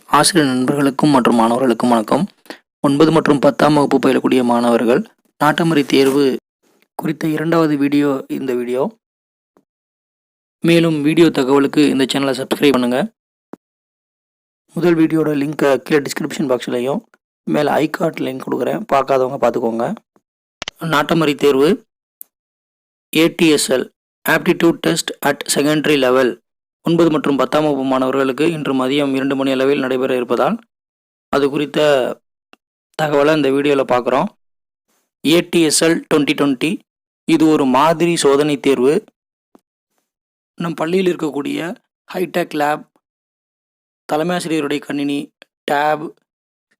ஆசிரியர் நண்பர்களுக்கும் மற்றும் மாணவர்களுக்கும் வணக்கம். 9 மற்றும் 10ஆம் வகுப்பு பயிலக்கூடிய மாணவர்கள் நாட்டமறை தேர்வு குறித்த 2வது வீடியோ இந்த வீடியோ. மேலும் வீடியோ தகவலுக்கு இந்த சேனலை சப்ஸ்கிரைப் பண்ணுங்க. முதல் வீடியோட லிங்க்கை கீழே டிஸ்கிரிப்ஷன் பாக்ஸ்லையும் மேலே ஐகார்ட் லிங்க் கொடுக்குறேன், பார்க்காதவங்க பார்த்துக்கோங்க. நாட்டமறை தேர்வு ATSL aptitude test at secondary level 9 மற்றும் 10ஆம் வகுப்பு மாணவர்களுக்கு இன்று மதியம் 2 மணி அளவில் நடைபெற இருப்பதால் அது குறித்த தகவலை இந்த வீடியோவில் பார்க்குறோம். ATSL 2020 இது ஒரு மாதிரி சோதனை தேர்வு. நம் பள்ளியில் இருக்கக்கூடிய ஹைடெக் லேப், தலைமை ஆசிரியருடைய கணினி, டேப்,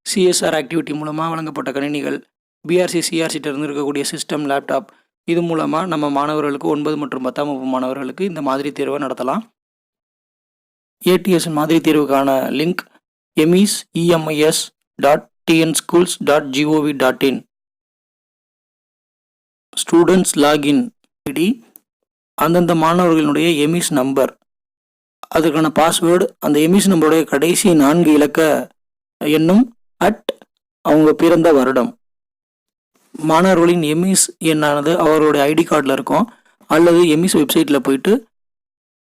CSR ஆக்டிவிட்டி மூலமாக வழங்கப்பட்ட கணினிகள், BRC CRC இருக்கக்கூடிய சிஸ்டம், லேப்டாப், இது மூலமாக நம்ம மாணவர்களுக்கு 9 மற்றும் 10ஆம் வகுப்பு மாணவர்களுக்கு இந்த மாதிரி தேர்வை நடத்தலாம். ATSL மாதிரி தேர்வுக்கான link emis.tnschools.gov.in. Students login ID, அந்தந்த மாணவர்களுடைய எமிஸ் நம்பர், அதுக்கான பாஸ்வேர்டு, அந்த எமிஸ் நம்பருடைய கடைசி 4 இலக்க எண்ணும் அவங்க பிறந்த வருடம். மாணவர்களின் எமிஸ் எண்ணானது அவர்களுடைய ஐடி கார்டில் இருக்கும், அல்லது எமிஸ் வெப்சைட்டில் போயிட்டு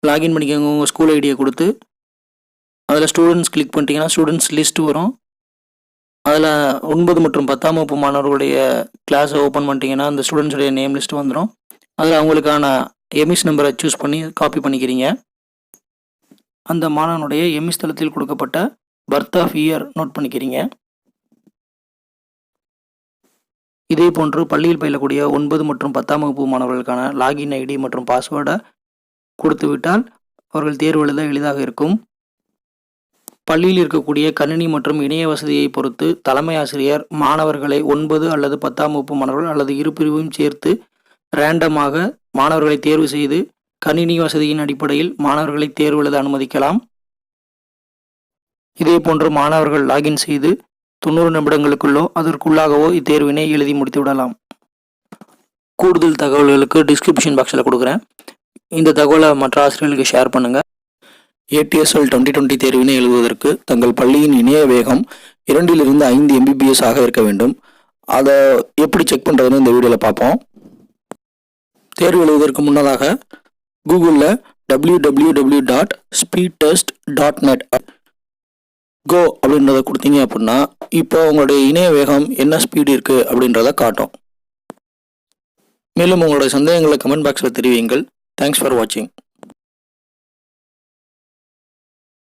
லாகின் பண்ணிக்கோங்க. உங்கள் ஸ்கூல் ஐடியை கொடுத்து அதில் ஸ்டூடெண்ட்ஸ் கிளிக் பண்ணிட்டீங்கன்னா ஸ்டூடெண்ட்ஸ் லிஸ்ட் வரும். அதில் 9 மற்றும் 10ஆம் வகுப்பு மாணவர்களுடைய கிளாஸை ஓப்பன் பண்ணிட்டீங்கன்னா அந்த ஸ்டூடெண்ட்ஸுடைய நேம் லிஸ்ட் வந்துடும். அதில் அவங்களுக்கான எமிஸ் நம்பரை சூஸ் பண்ணி காப்பி பண்ணிக்கிறீங்க. அந்த மாணவனுடைய எமிஸ் தளத்தில் கொடுக்கப்பட்ட பர்த் ஆஃப் இயர் நோட் பண்ணிக்கிறீங்க. இதே போன்று பள்ளியில் பயிலக்கூடிய 9 மற்றும் 10ஆம் வகுப்பு மாணவர்களுக்கான லாகின் ஐடி மற்றும் பாஸ்வேர்டை கொடுத்து விட்டால் அவர்கள் தேர்வு எழுத எளிதாக இருக்கும். பள்ளியில் இருக்கக்கூடிய கணினி மற்றும் இணைய வசதியை பொறுத்து தலைமை ஆசிரியர் மாணவர்களை 9 அல்லது 10ஆம் வகுப்பு மாணவர்கள் அல்லது இரு பிரிவையும் சேர்த்து ரேண்டமாக மாணவர்களை தேர்வு செய்து கணினி வசதியின் அடிப்படையில் மாணவர்களை தேர்வு எழுத அனுமதிக்கலாம். இதே போன்று மாணவர்கள் லாகின் செய்து 90 நிமிடங்களுக்குள்ளோ அதற்குள்ளாகவோ இத்தேர்வினை எழுதி முடித்து விடலாம். கூடுதல் தகவல்களுக்கு டிஸ்கிரிப்ஷன் பாக்ஸில் கொடுக்குறேன். இந்த தகவலை மற்ற ஆசிரியர்களுக்கு ஷேர் பண்ணுங்கள். ATSL 2020 தேர்வினை எழுதுவதற்கு தங்கள் பள்ளியின் இணைய வேகம் 2 to 5 Mbps ஆக இருக்க வேண்டும். அதை எப்படி செக் பண்ணுறதுன்னு இந்த வீடியோவில் பார்ப்போம். தேர்வு எழுதுவதற்கு முன்னதாக கூகுளில் www.speedtest.net go அப்படின்றத கொடுத்தீங்க அப்படின்னா இப்போ உங்களுடைய இணைய வேகம் என்ன ஸ்பீடு இருக்குது அப்படின்றத காட்டும். மேலும் உங்களுடைய சந்தேகங்களை கமெண்ட் பாக்ஸில் தெரிவியுங்கள். தேங்க்ஸ் ஃபார் வாட்சிங்.